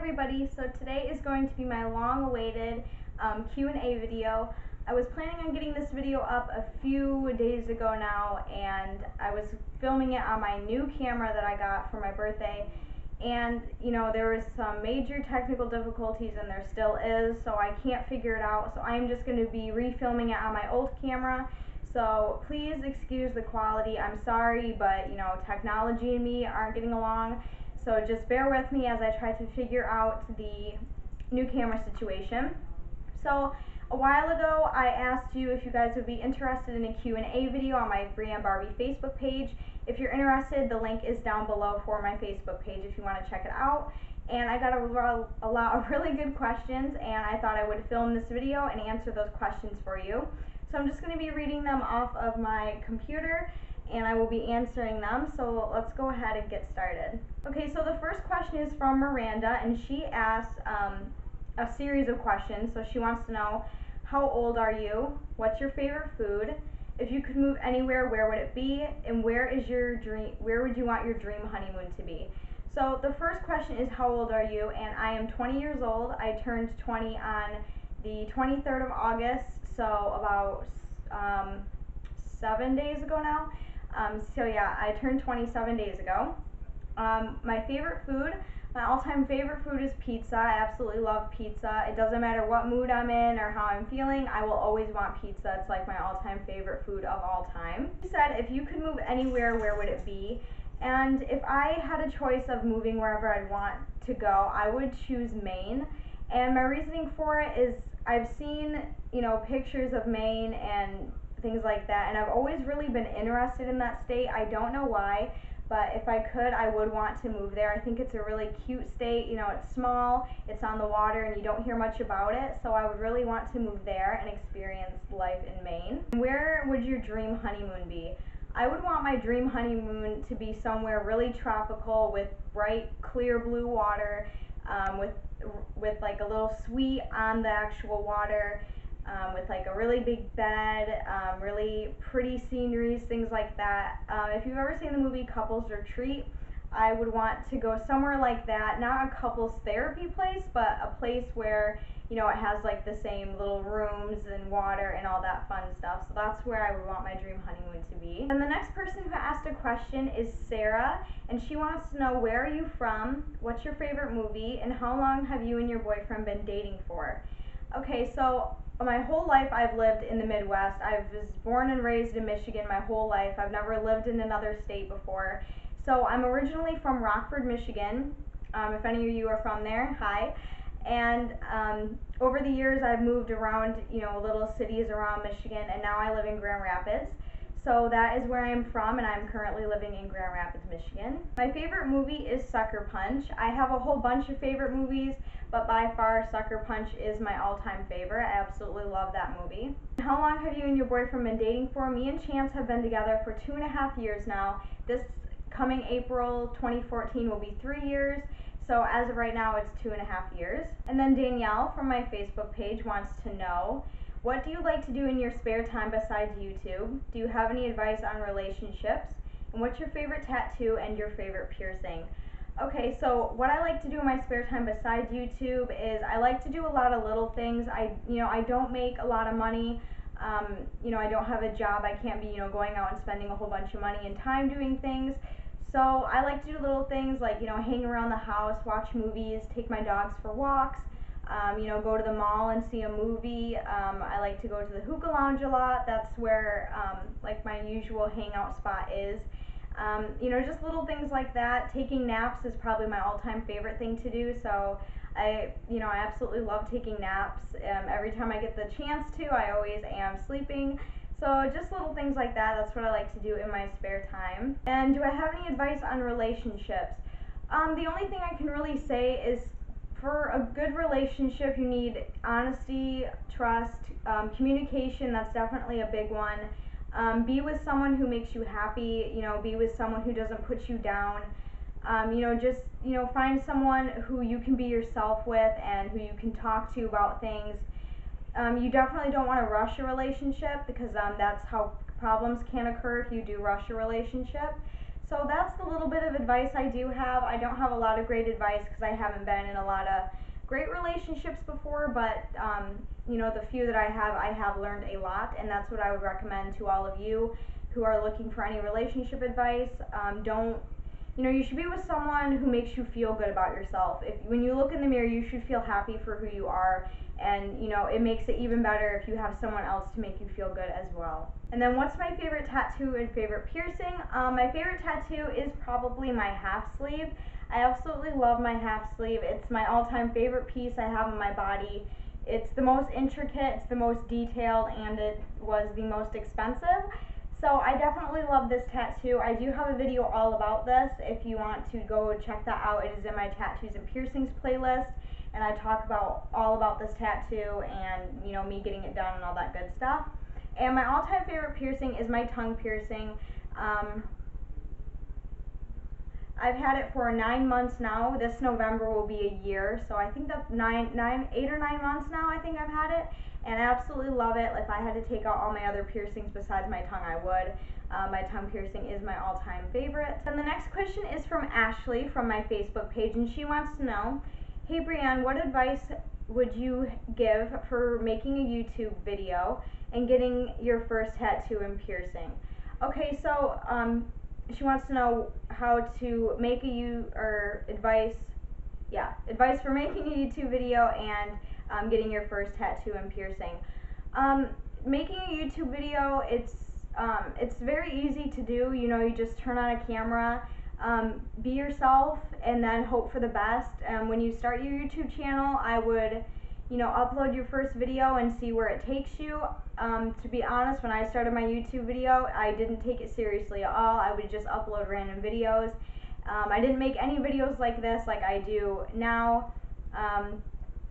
everybody, so today is going to be my long-awaited Q&A video. I was planning on getting this video up a few days ago now, and I was filming it on my new camera that I got for my birthday, and there was some major technical difficulties, and there still is, so I can't figure it out, so I'm just going to be refilming it on my old camera. So please excuse the quality. I'm sorry, but technology and me aren't getting along. So just bear with me as I try to figure out the new camera situation. So a while ago I asked you if you guys would be interested in a Q&A video on my BreeAnn Barbie Facebook page. If you're interested, the link is down below for my Facebook page if you want to check it out. And I got a lot of really good questions, and I thought I would film this video and answer those questions for you. So I'm just going to be reading them off of my computer, and I will be answering them, so let's go ahead and get started. Okay, so the first question is from Miranda, and she asks a series of questions. So she wants to know, how old are you? What's your favorite food? If you could move anywhere, where would it be? And where would you want your dream honeymoon to be? So the first question is, how old are you? And I am 20 years old. I turned 20 on the 23rd of August, so about 7 days ago now. So yeah, I turned 27 days ago. My favorite food, my all-time favorite food is pizza. I absolutely love pizza. It doesn't matter what mood I'm in or how I'm feeling, I will always want pizza. It's like my all-time favorite food of all time. She said, if you could move anywhere, where would it be? And if I had a choice of moving wherever I'd want to go, I would choose Maine. And my reasoning for it is I've seen, pictures of Maine and things like that, and I've always really been interested in that state. I don't know why, but if I could, I would want to move there. I think it's a really cute state. It's small, it's on the water, and you don't hear much about it, so I would really want to move there and experience life in Maine. Where would your dream honeymoon be? I would want my dream honeymoon to be somewhere really tropical with bright, clear blue water, with like a little suite on the actual water, with like a really big bed, really pretty sceneries, things like that. If you've ever seen the movie Couples Retreat, I would want to go somewhere like that, not a couples therapy place, but a place where it has like the same little rooms and water and all that fun stuff. So that's where I would want my dream honeymoon to be. And the next person who asked a question is Sarah, and she wants to know, where are you from, what's your favorite movie, and how long have you and your boyfriend been dating for? Okay, so my whole life I've lived in the Midwest. I was born and raised in Michigan my whole life. I've never lived in another state before. So I'm originally from Rockford, Michigan. If any of you are from there, hi. And over the years I've moved around, little cities around Michigan, and now I live in Grand Rapids. So that is where I'm from, and I'm currently living in Grand Rapids, Michigan. My favorite movie is Sucker Punch. I have a whole bunch of favorite movies, but by far Sucker Punch is my all-time favorite. I absolutely love that movie. How long have you and your boyfriend been dating for? Me and Chance have been together for 2.5 years now. This coming April 2014 will be 3 years. So as of right now, it's 2.5 years. And then Danielle from my Facebook page wants to know, what do you like to do in your spare time besides YouTube? Do you have any advice on relationships? And what's your favorite tattoo and your favorite piercing? Okay, so what I like to do in my spare time besides YouTube is I like to do a lot of little things. I don't make a lot of money. I don't have a job. I can't be, going out and spending a whole bunch of money and time doing things. So I like to do little things like, hang around the house, watch movies, take my dogs for walks, go to the mall and see a movie. I like to go to the hookah lounge a lot. That's where, like, my usual hangout spot is. Just little things like that. Taking naps is probably my all-time favorite thing to do. So I absolutely love taking naps. Every time I get the chance to, I always am sleeping. So just little things like that, that's what I like to do in my spare time. And do I have any advice on relationships? The only thing I can really say is, for a good relationship, you need honesty, trust, communication. That's definitely a big one. Be with someone who makes you happy, be with someone who doesn't put you down. Just find someone who you can be yourself with and who you can talk to about things. You definitely don't want to rush a relationship, because that's how problems can occur if you do rush a relationship. So that's the little bit of advice I do have. I don't have a lot of great advice because I haven't been in a lot of great relationships before, but you know, the few that I have learned a lot, and that's what I would recommend to all of you who are looking for any relationship advice. Don't, you know, you should be with someone who makes you feel good about yourself. If when you look in the mirror, you should feel happy for who you are, and you know, it makes it even better if you have someone else to make you feel good as well. And then what's my favorite tattoo and favorite piercing? My favorite tattoo is probably my half sleeve. I absolutely love my half sleeve. It's my all-time favorite piece I have on my body. It's the most intricate, it's the most detailed, and it was the most expensive. So I definitely love this tattoo. I do have a video all about this. If you want to go check that out, it is in my tattoos and piercings playlist, and I talk about all about this tattoo and, you know, me getting it done and all that good stuff. And my all-time favorite piercing is my tongue piercing. I've had it for 9 months now. This November will be a year, so I think that's 8 or 9 months now I think I've had it, and I absolutely love it. If I had to take out all my other piercings besides my tongue, I would. My tongue piercing is my all-time favorite. And the next question is from Ashley from my Facebook page, and she wants to know, hey BreeAnn, what advice would you give for making a YouTube video and getting your first tattoo and piercing? Okay, so she wants to know how to make advice for making a YouTube video and getting your first tattoo and piercing. Making a YouTube video, it's very easy to do. You know, you just turn on a camera, be yourself, and then hope for the best. When you start your YouTube channel, I would, you know, upload your first video and see where it takes you. To be honest, when I started my YouTube video, I didn't take it seriously at all. I would just upload random videos. I didn't make any videos like this like I do now.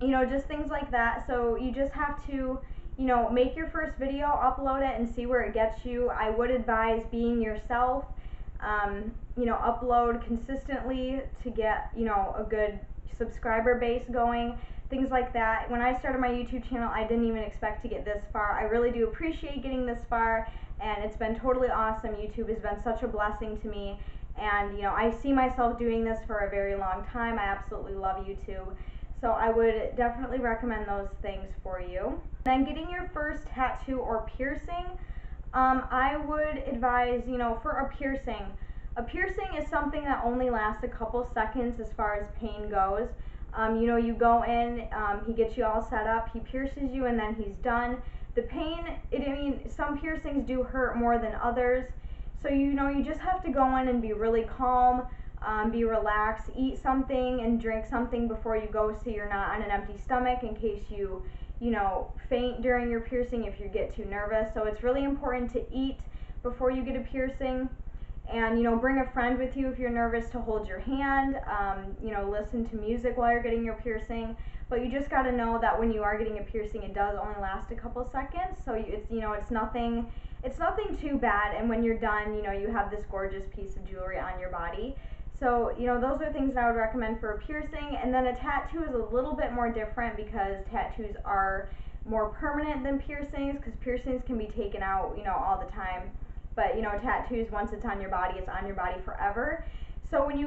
You know, just things like that. So you just have to, you know, make your first video, upload it, and see where it gets you. I would advise being yourself. You know, upload consistently to get, you know, a good subscriber base going. Things like that. When I started my YouTube channel, I didn't even expect to get this far. I really do appreciate getting this far, and it's been totally awesome. YouTube has been such a blessing to me, and you know, I see myself doing this for a very long time. I absolutely love YouTube, so I would definitely recommend those things for you. Then getting your first tattoo or piercing, I would advise, you know, for a piercing is something that only lasts a couple seconds as far as pain goes. You know, you go in, he gets you all set up, he pierces you, and then he's done. The pain, I mean, some piercings do hurt more than others. So, you know, you just have to go in and be really calm, be relaxed, eat something and drink something before you go so you're not on an empty stomach in case you know, faint during your piercing if you get too nervous. So it's really important to eat before you get a piercing. And, you know, bring a friend with you if you're nervous to hold your hand. You know, listen to music while you're getting your piercing. But you just got to know that when you are getting a piercing, it does only last a couple seconds. So it's, you know, it's nothing too bad. And when you're done, you know, you have this gorgeous piece of jewelry on your body. So, you know, those are things that I would recommend for a piercing. And then a tattoo is a little bit more different because tattoos are more permanent than piercings, because piercings can be taken out, you know, all the time. But, you know, tattoos, once it's on your body, it's on your body forever. So when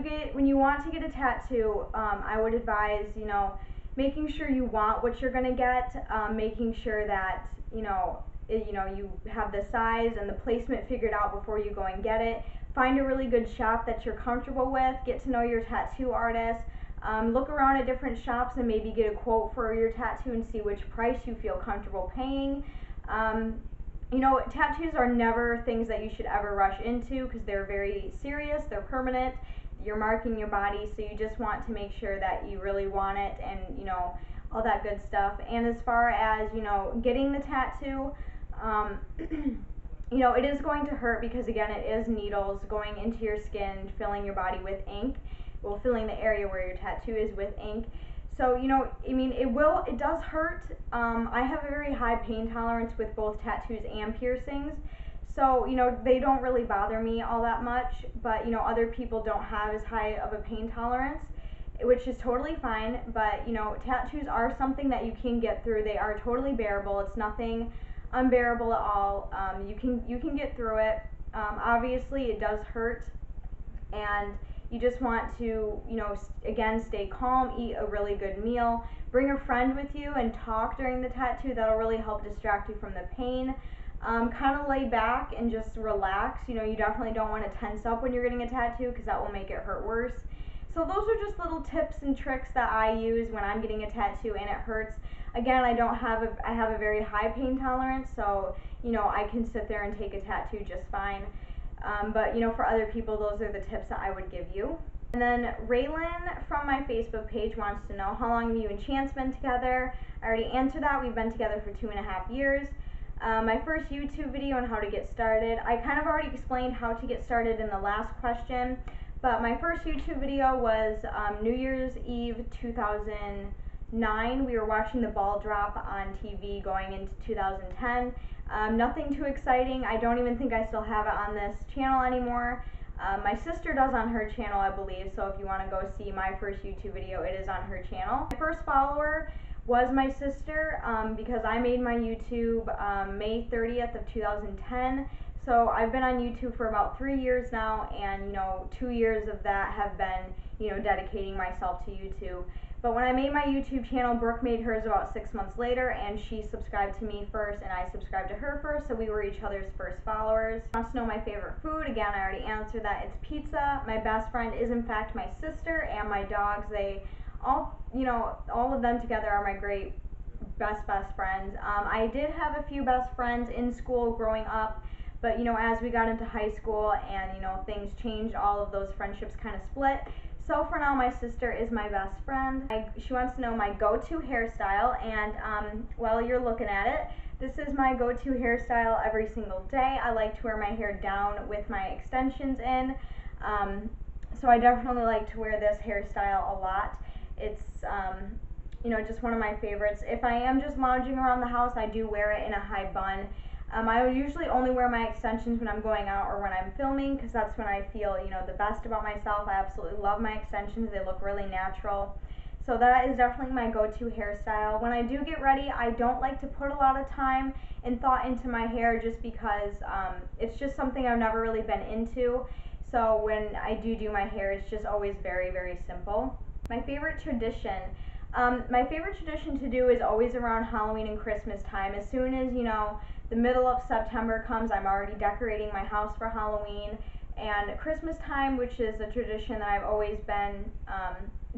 you want to get a tattoo, I would advise, you know, making sure you want what you're gonna get, making sure that, you know, you have the size and the placement figured out before you go and get it. Find a really good shop that you're comfortable with. Get to know your tattoo artist. Look around at different shops and maybe get a quote for your tattoo and see which price you feel comfortable paying. You know, tattoos are never things that you should ever rush into because they're very serious, they're permanent, you're marking your body, so you just want to make sure that you really want it and, you know, all that good stuff. And as far as, you know, getting the tattoo, you know, it is going to hurt because, again, it is needles going into your skin, filling your body with ink, well, filling the area where your tattoo is with ink. So, you know, I mean, it does hurt. I have a very high pain tolerance with both tattoos and piercings. So, you know, they don't really bother me all that much, but, you know, other people don't have as high of a pain tolerance, which is totally fine. But, you know, tattoos are something that you can get through. They are totally bearable. It's nothing unbearable at all. You can get through it. Obviously, it does hurt. and you just want to, again, stay calm, eat a really good meal, bring a friend with you and talk during the tattoo. That'll really help distract you from the pain. Kind of lay back and just relax. You definitely don't want to tense up when you're getting a tattoo because that will make it hurt worse. So those are just little tips and tricks that I use when I'm getting a tattoo and it hurts. Again, I have a very high pain tolerance, so I can sit there and take a tattoo just fine. But for other people, those are the tips that I would give you. And then Raylan from my Facebook page wants to know, how long have you and Chance been together? I already answered that. We've been together for 2.5 years. My first YouTube video on how to get started, I kind of already explained how to get started in the last question, but my first YouTube video was New Year's Eve 2009. We were watching the ball drop on TV going into 2010. Nothing too exciting. I don't even think I still have it on this channel anymore. My sister does on her channel, I believe, so if you want to go see my first YouTube video, it is on her channel. My first follower was my sister, because I made my YouTube May 30th of 2010. So I've been on YouTube for about 3 years now, and 2 years of that have been dedicating myself to YouTube. But when I made my YouTube channel, Brooke made hers about 6 months later, and she subscribed to me first and I subscribed to her first, so we were each other's first followers. Wants to know my favorite food. Again, I already answered that. It's pizza. My best friend is in fact my sister, and my dogs. They all of them together are my great best friends. I did have a few best friends in school growing up, but as we got into high school and things changed, all of those friendships kind of split. So for now, my sister is my best friend. She wants to know my go-to hairstyle, and while you're looking at it, this is my go-to hairstyle every single day. I like to wear my hair down with my extensions in, so I definitely like to wear this hairstyle a lot. It's just one of my favorites. If I am just lounging around the house, I do wear it in a high bun. I usually only wear my extensions when I'm going out or when I'm filming, because that's when I feel the best about myself. I absolutely love my extensions. They look really natural. So that is definitely my go-to hairstyle. When I do get ready, I don't like to put a lot of time and thought into my hair, just because it's just something I've never really been into. So when I do my hair, it's just always very, very simple. My favorite tradition. My favorite tradition to do is always around Halloween and Christmas time. As soon as, the middle of September comes, I'm already decorating my house for Halloween. And Christmas time, which is a tradition that I've always been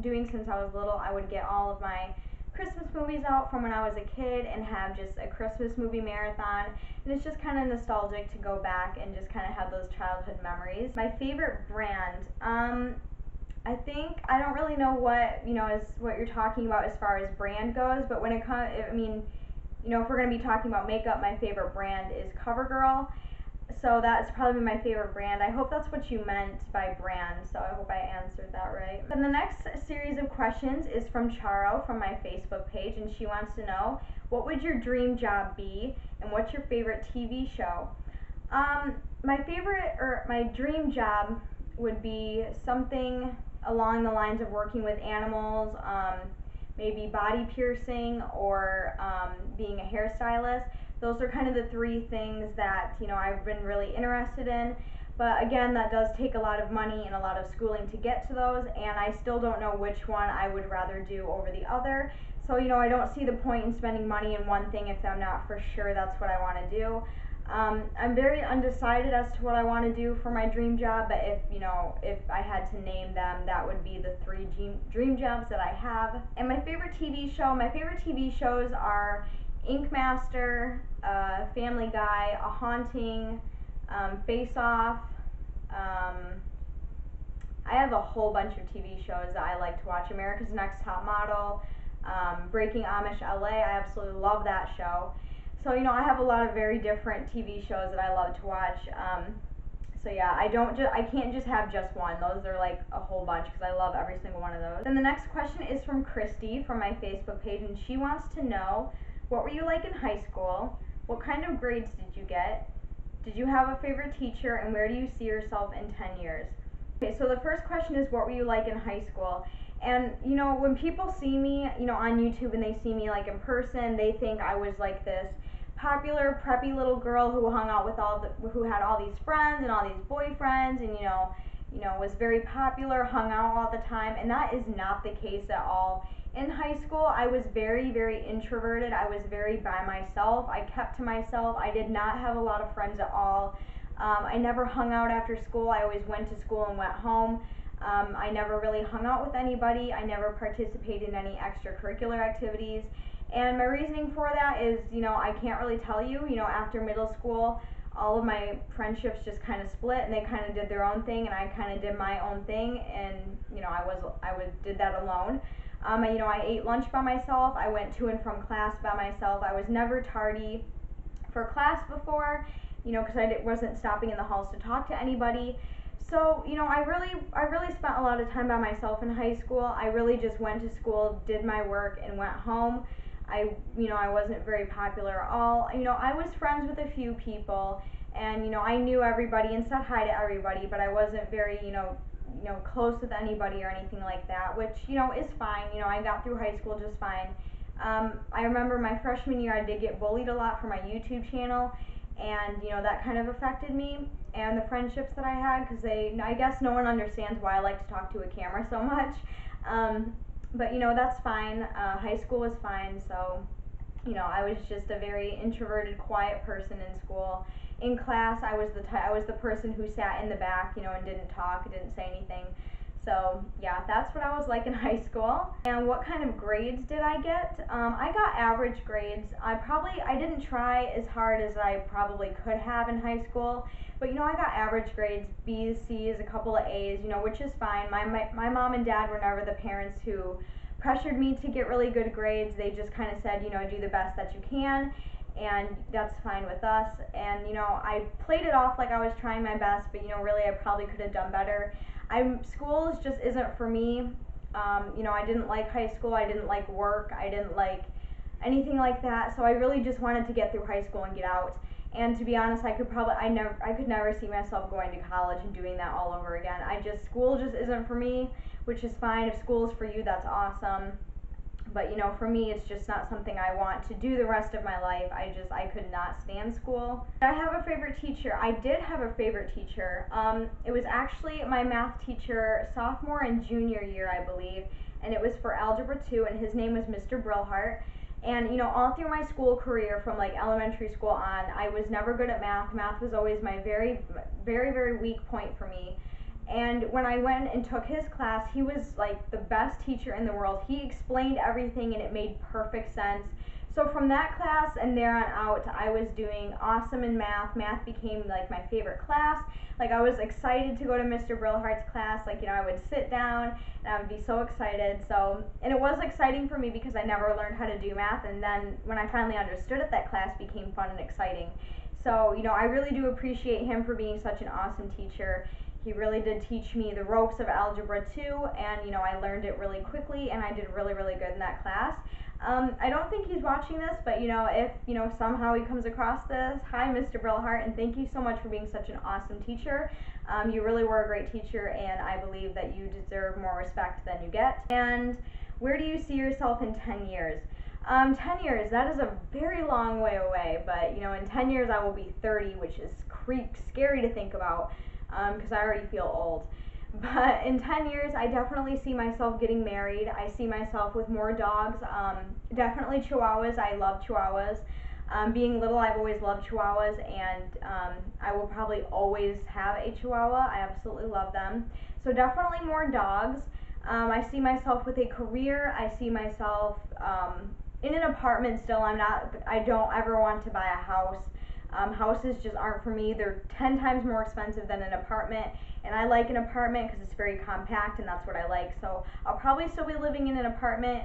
doing since I was little, I would get all of my Christmas movies out from when I was a kid and have just a Christmas movie marathon. And it's just kind of nostalgic to go back and just kind of have those childhood memories. My favorite brand. I don't really know what is what you're talking about as far as brand goes, but when it comes, if we're going to be talking about makeup, my favorite brand is CoverGirl. So that's probably my favorite brand. I hope that's what you meant by brand, so I hope I answered that right. Then the next series of questions is from Charo from my Facebook page, and she wants to know, what would your dream job be, and what's your favorite TV show? My dream job would be something along the lines of working with animals, maybe body piercing, or being a hairstylist. Those are kind of the 3 things that I've been really interested in. But again, that does take a lot of money and a lot of schooling to get to those, and I still don't know which one I would rather do over the other. So I don't see the point in spending money in one thing if I'm not for sure that's what I want to do. I'm very undecided as to what I want to do for my dream job, but if I had to name them, that would be the 3 dream jobs that I have. And my favorite TV shows are Ink Master, Family Guy, A Haunting, Face Off. I have a whole bunch of TV shows that I like to watch. America's Next Top Model, Breaking Amish LA. I absolutely love that show. So I have a lot of very different TV shows that I love to watch. So yeah, I can't just have just one. Those are like a whole bunch because I love every single one of those. Then the next question is from Christy from my Facebook page, and she wants to know, what were you like in high school? What kind of grades did you get? Did you have a favorite teacher, and where do you see yourself in 10 years? Okay, so the first question is, what were you like in high school? And when people see me on YouTube and they see me like in person, they think I was like this popular preppy little girl who hung out with who had all these friends and all these boyfriends, and you know, was very popular, hung out all the time, and that is not the case at all. In high school, I was very, very introverted. I was very by myself. I kept to myself. I did not have a lot of friends at all. I never hung out after school. I always went to school and went home. I never really hung out with anybody. I never participated in any extracurricular activities. And my reasoning for that is, you know, I can't really tell you. You know, after middle school, all of my friendships just kind of split, and they kind of did their own thing, and I kind of did my own thing, and you know, I did that alone. You know, I ate lunch by myself. I went to and from class by myself. I was never tardy for class before, you know, because I wasn't stopping in the halls to talk to anybody. So, you know, I really spent a lot of time by myself in high school. I really just went to school, did my work, and went home. You know, I wasn't very popular at all. You know, I was friends with a few people, and you know, I knew everybody and said hi to everybody, but I wasn't very, you know, close with anybody or anything like that, which, you know, is fine. You know, I got through high school just fine. I remember my freshman year, I did get bullied a lot for my YouTube channel, and you know, that kind of affected me and the friendships that I had, because I guess no one understands why I like to talk to a camera so much. But you know, that's fine. High school was fine, so you know, I was just a very introverted, quiet person in school. In class, I was the person who sat in the back, you know, and didn't talk, didn't say anything. So yeah, that's what I was like in high school. And what kind of grades did I get? I got average grades. I didn't try as hard as I probably could have in high school, but you know, I got average grades, B's, C's, a couple of A's, you know, which is fine. My mom and dad were never the parents who pressured me to get really good grades. They just kind of said, you know, do the best that you can, and that's fine with us. And you know, I played it off like I was trying my best, but you know, really I probably could have done better. School just isn't for me. You know, I didn't like high school. I didn't like work. I didn't like anything like that. So I really just wanted to get through high school and get out. And to be honest, I could never see myself going to college and doing that all over again. School just isn't for me, which is fine. If school is for you, that's awesome. But you know, for me, it's just not something I want to do the rest of my life. I could not stand school. I have a favorite teacher. I did have a favorite teacher. It was actually my math teacher sophomore and junior year, I believe, and it was for Algebra 2, and his name was Mr. Brillhart. And you know, all through my school career, from like elementary school on, I was never good at math. Math was always my very, very, very weak point for me. And when I went and took his class, he was like the best teacher in the world. He explained everything and it made perfect sense. So from that class and there on out, I was doing awesome in math. Math became like my favorite class. Like, I was excited to go to Mr. Brillhart's class. Like, you know, I would sit down and I would be so excited. And it was exciting for me because I never learned how to do math. And then when I finally understood it, that class became fun and exciting. So, you know, I really do appreciate him for being such an awesome teacher. He really did teach me the ropes of Algebra 2, and you know, I learned it really quickly, and I did really, really good in that class. I don't think he's watching this, but you know, if you know somehow he comes across this, hi Mr. Brillhart, and thank you so much for being such an awesome teacher. You really were a great teacher, and I believe that you deserve more respect than you get. And where do you see yourself in 10 years? 10 years, that is a very long way away, but you know, in 10 years I will be 30, which is scary to think about. Because I already feel old. But in 10 years, I definitely see myself getting married. I see myself with more dogs. Definitely Chihuahuas. I love Chihuahuas. Being little, I've always loved Chihuahuas, and I will probably always have a Chihuahua. I absolutely love them. So definitely more dogs. I see myself with a career. I see myself in an apartment still. I don't ever want to buy a house. Houses just aren't for me. They're 10 times more expensive than an apartment, and I like an apartment because it's very compact, and that's what I like. So I'll probably still be living in an apartment.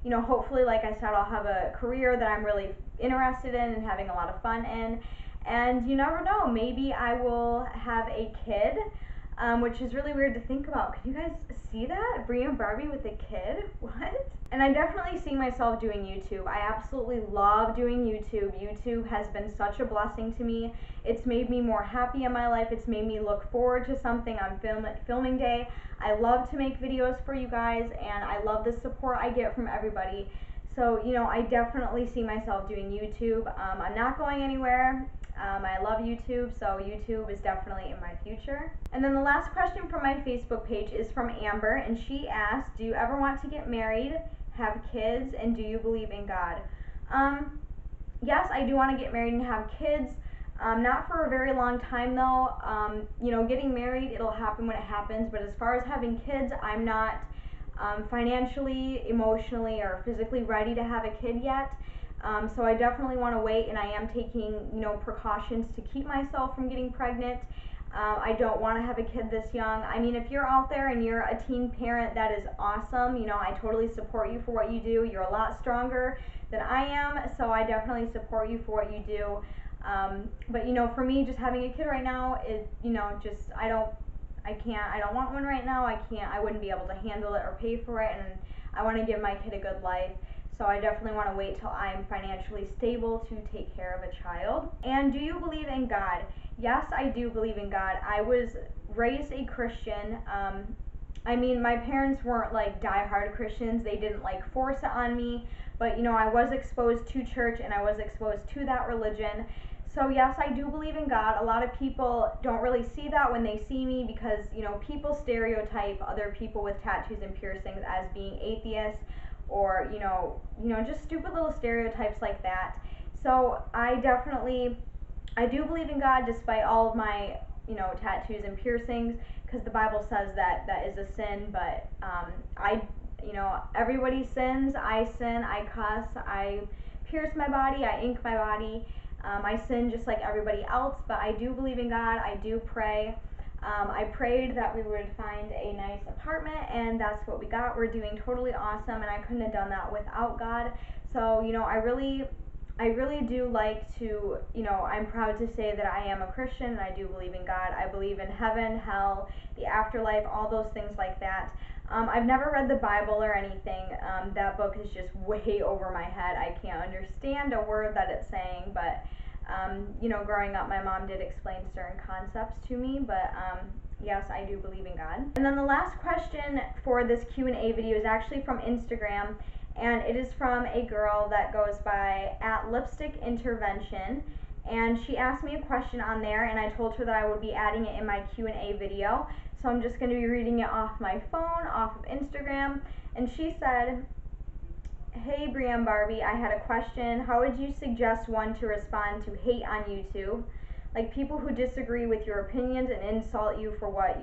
You know, hopefully, like I said, I'll have a career that I'm really interested in and having a lot of fun in. And you never know, maybe I will have a kid, which is really weird to think about. Can you guys see that? BreeAnn Barbie with a kid? What? And I definitely see myself doing YouTube. I absolutely love doing YouTube. YouTube has been such a blessing to me. It's made me more happy in my life. It's made me look forward to something on filming day. I love to make videos for you guys, and I love the support I get from everybody. So, you know, I definitely see myself doing YouTube. I'm not going anywhere. I love YouTube, so YouTube is definitely in my future. And then the last question from my Facebook page is from Amber, and she asked, do you ever want to get married, have kids, and do you believe in God? Yes, I do want to get married and have kids. Not for a very long time though. Getting married, it'll happen when it happens, but as far as having kids, I'm not financially, emotionally, or physically ready to have a kid yet. So I definitely want to wait, and I am taking, precautions to keep myself from getting pregnant. I don't want to have a kid this young. I mean, if you're out there and you're a teen parent, that is awesome. I totally support you for what you do. You're a lot stronger than I am, so I definitely support you for what you do. But for me, just having a kid right now is, I don't want one right now. I wouldn't be able to handle it or pay for it, and I want to give my kid a good life. So I definitely want to wait till I'm financially stable to take care of a child. And do you believe in God? Yes, I do believe in God. I was raised a Christian. My parents weren't like diehard Christians. They didn't like force it on me, but I was exposed to church and I was exposed to that religion. So yes, I do believe in God. A lot of people don't really see that when they see me because, people stereotype other people with tattoos and piercings as being atheists or, just stupid little stereotypes like that. So I do believe in God despite all of my, tattoos and piercings, because the Bible says that that is a sin, but everybody sins. I sin, I cuss, I pierce my body, I ink my body. I sin just like everybody else, but I do believe in God. I do pray. I prayed that we would find a nice apartment, and that's what we got. We're doing totally awesome, and I couldn't have done that without God. So, I really do like to, I'm proud to say that I am a Christian, and I do believe in God. I believe in heaven, hell, the afterlife, all those things like that. I've never read the Bible or anything. That book is just way over my head. I can't understand a word that it's saying, but growing up, my mom did explain certain concepts to me, but yes, I do believe in God. And then the last question for this Q&A video is actually from Instagram, and it is from a girl that goes by @lipstickintervention, and she asked me a question on there, and I told her that I would be adding it in my Q&A video, so I'm just going to be reading it off my phone, off of Instagram, and she said, "Hey BreeAnn Barbie, I had a question. How would you suggest one to respond to hate on YouTube? Like people who disagree with your opinions and insult you for what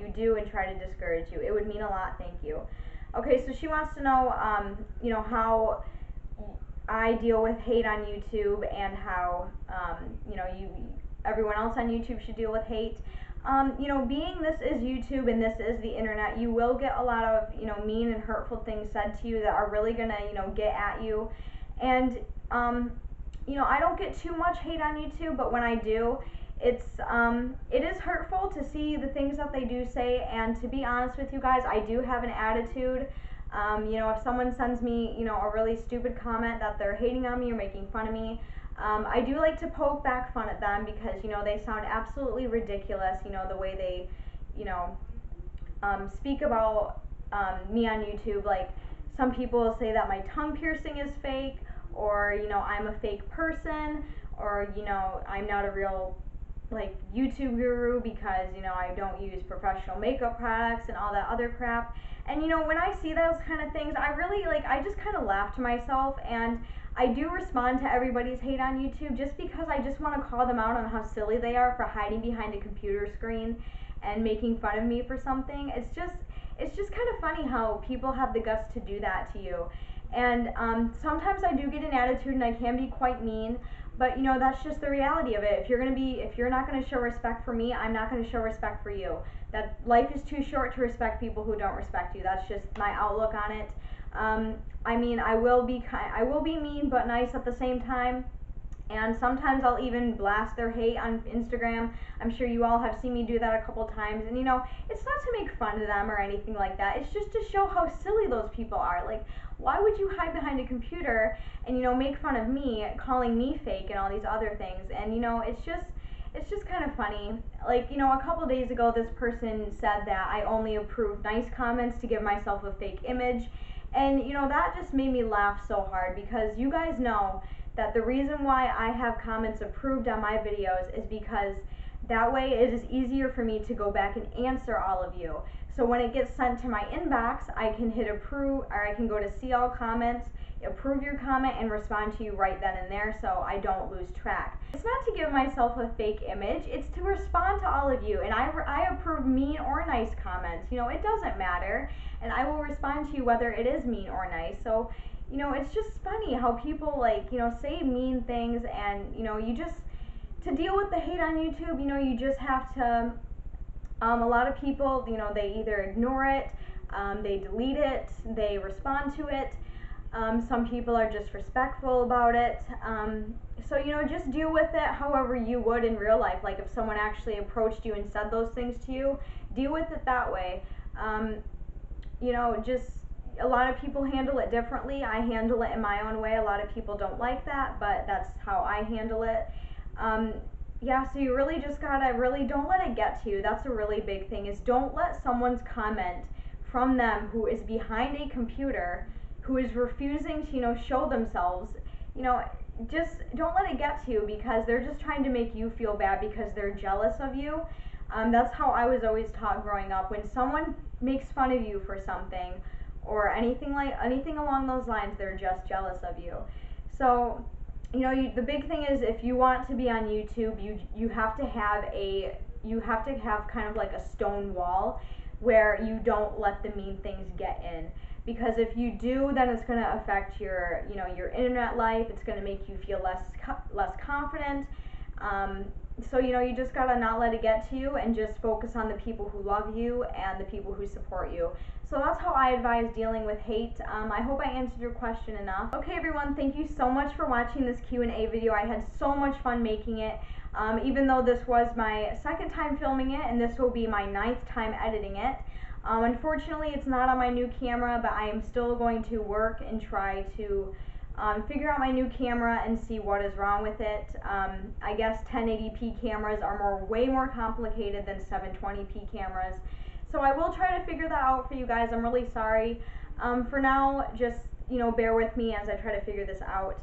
you do and try to discourage you. It would mean a lot, thank you." Okay, so she wants to know, how I deal with hate on YouTube and how, everyone else on YouTube should deal with hate. Being this is YouTube and this is the internet, you will get a lot of, mean and hurtful things said to you that are really gonna, get at you. And, I don't get too much hate on YouTube, but when I do, it is hurtful to see the things that they do say, and to be honest with you guys, I do have an attitude. If someone sends me, a really stupid comment that they're hating on me or making fun of me, I do like to poke back fun at them because, they sound absolutely ridiculous, the way they, speak about me on YouTube. Like, some people say that my tongue piercing is fake, or, I'm a fake person, or, I'm not a real, YouTube guru because, I don't use professional makeup products and all that other crap. And, when I see those kind of things, I just kind of laugh to myself, and I do respond to everybody's hate on YouTube just because I just want to call them out on how silly they are for hiding behind a computer screen and making fun of me for something. It's just kind of funny how people have the guts to do that to you. And sometimes I do get an attitude and I can be quite mean, but that's just the reality of it. If you're not going to show respect for me, I'm not going to show respect for you. That life is too short to respect people who don't respect you. That's just my outlook on it. I will be mean but nice at the same time. And sometimes I'll even blast their hate on Instagram. I'm sure you all have seen me do that a couple times. And it's not to make fun of them or anything like that. It's just to show how silly those people are. Like, why would you hide behind a computer and, make fun of me, calling me fake and all these other things? And, it's just kind of funny. Like, a couple days ago, this person said that I only approve nice comments to give myself a fake image. And, that just made me laugh so hard because you guys know that the reason why I have comments approved on my videos is because that way it is easier for me to go back and answer all of you. So when it gets sent to my inbox, I can hit approve, or I can go to see all comments, approve your comment, and respond to you right then and there so I don't lose track. It's not to give myself a fake image, it's to respond to all of you, and I approve mean or nice comments. You know, it doesn't matter, and I will respond to you whether it is mean or nice. So, you know, it's just funny how people, like, you know, say mean things, and, you know, you just, to deal with the hate on YouTube, you know, you just have to, a lot of people, you know, they either ignore it, they delete it, they respond to it. Some people are just respectful about it. So, you know, just deal with it however you would in real life. Like if someone actually approached you and said those things to you, deal with it that way. You know, just, a lot of people handle it differently. I handle it in my own way. A lot of people don't like that, but that's how I handle it. Yeah, so you really just gotta don't let it get to you. That's a really big thing, is don't let someone's comment from them who is behind a computer, who is refusing to, you know, show themselves, you know, just don't let it get to you, because they're just trying to make you feel bad because they're jealous of you. That's how I was always taught growing up. When someone makes fun of you for something or anything along those lines, they're just jealous of you. So, you know, the big thing is, if you want to be on YouTube, you have to have kind of like a stone wall where you don't let the mean things get in. Because if you do, then it's going to affect your, you know, your internet life. It's going to make you feel less confident. So, you know, you just gotta not let it get to you and just focus on the people who love you and the people who support you. So that's how I advise dealing with hate. I hope I answered your question enough. Okay, everyone, thank you so much for watching this Q&A video. I had so much fun making it. Even though this was my second time filming it, and this will be my 9th time editing it. Unfortunately, it's not on my new camera, but I am still going to work and try to figure out my new camera and see what is wrong with it. I guess 1080p cameras are way more complicated than 720p cameras. So I will try to figure that out for you guys. I'm really sorry. For now, just, you know, bear with me as I try to figure this out.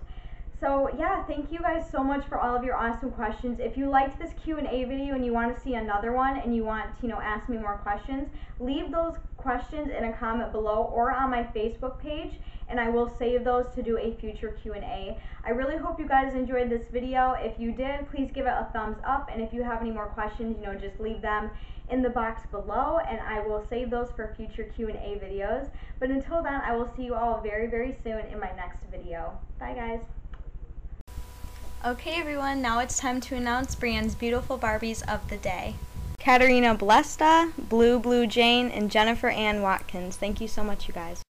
So yeah, thank you guys so much for all of your awesome questions. If you liked this Q&A video and you want to see another one and you want to, you know, ask me more questions, leave those questions in a comment below or on my Facebook page, and I will save those to do a future Q&A. I really hope you guys enjoyed this video. If you did, please give it a thumbs up, and if you have any more questions, you know, just leave them in the box below, and I will save those for future Q&A videos. But until then, I will see you all very, very soon in my next video. Bye, guys. Okay, everyone, now it's time to announce BreeAnn's beautiful Barbies of the day. Katerina Blesta, Blue Jane, and Jennifer Ann Watkins. Thank you so much, you guys.